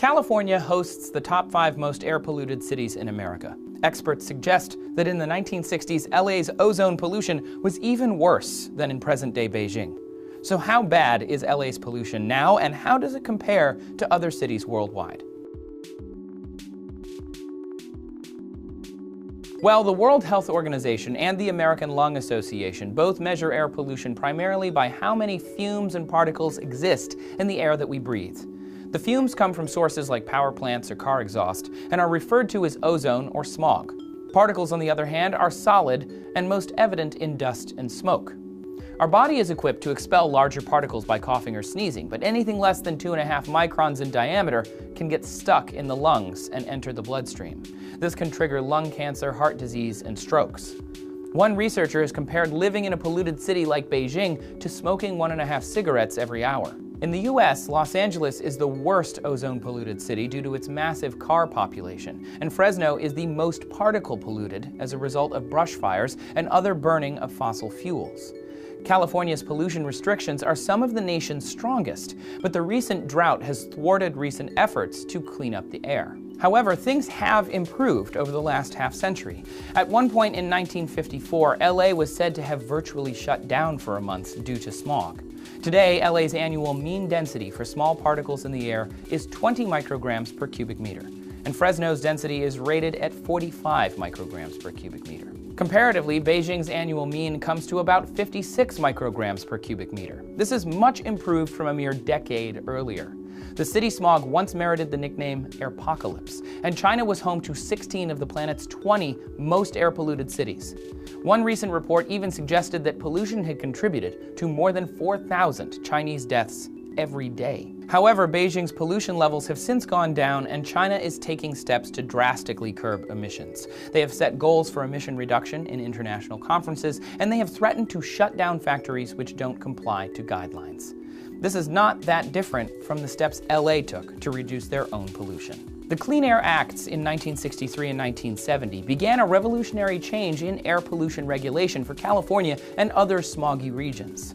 California hosts the top 5 most air-polluted cities in America. Experts suggest that in the 1960s, LA's ozone pollution was even worse than in present-day Beijing. So how bad is LA's pollution now, and how does it compare to other cities worldwide? Well, the World Health Organization and the American Lung Association both measure air pollution primarily by how many fumes and particles exist in the air that we breathe. The fumes come from sources like power plants or car exhaust and are referred to as ozone or smog. Particles, on the other hand, are solid and most evident in dust and smoke. Our body is equipped to expel larger particles by coughing or sneezing, but anything less than 2.5 microns in diameter can get stuck in the lungs and enter the bloodstream. This can trigger lung cancer, heart disease, and strokes. One researcher has compared living in a polluted city like Beijing to smoking 1.5 cigarettes every hour. In the US, Los Angeles is the worst ozone-polluted city due to its massive car population, and Fresno is the most particle-polluted as a result of brush fires and other burning of fossil fuels. California's pollution restrictions are some of the nation's strongest, but the recent drought has thwarted recent efforts to clean up the air. However, things have improved over the last half-century. At one point in 1954, LA was said to have virtually shut down for a month due to smog. Today, LA's annual mean density for small particles in the air is 20 micrograms per cubic meter, and Fresno's density is rated at 45 micrograms per cubic meter. Comparatively, Beijing's annual mean comes to about 56 micrograms per cubic meter. This is much improved from a mere decade earlier. The city smog once merited the nickname Airpocalypse, and China was home to 16 of the planet's 20 most air-polluted cities. One recent report even suggested that pollution had contributed to more than 4,000 Chinese deaths every day. However, Beijing's pollution levels have since gone down, and China is taking steps to drastically curb emissions. They have set goals for emission reduction in international conferences, and they have threatened to shut down factories which don't comply to guidelines. This is not that different from the steps LA took to reduce their own pollution. The Clean Air Acts in 1963 and 1970 began a revolutionary change in air pollution regulation for California and other smoggy regions.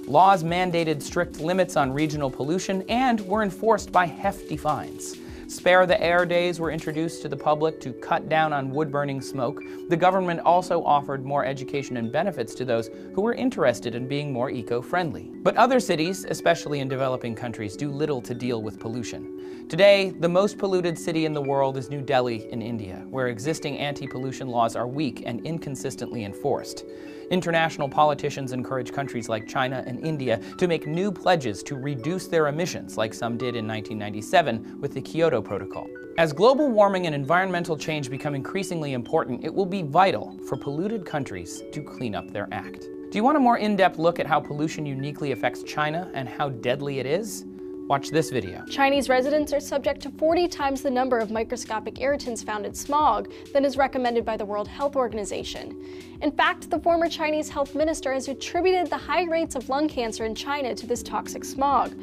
Laws mandated strict limits on regional pollution and were enforced by hefty fines. Spare the Air Days were introduced to the public to cut down on wood-burning smoke. The government also offered more education and benefits to those who were interested in being more eco-friendly. But other cities, especially in developing countries, do little to deal with pollution. Today, the most polluted city in the world is New Delhi in India, where existing anti-pollution laws are weak and inconsistently enforced. International politicians encourage countries like China and India to make new pledges to reduce their emissions, like some did in 1997 with the Kyoto Protocol. As global warming and environmental change become increasingly important, it will be vital for polluted countries to clean up their act. Do you want a more in-depth look at how pollution uniquely affects China and how deadly it is? Watch this video. Chinese residents are subject to 40 times the number of microscopic irritants found in smog than is recommended by the World Health Organization. In fact, the former Chinese health minister has attributed the high rates of lung cancer in China to this toxic smog.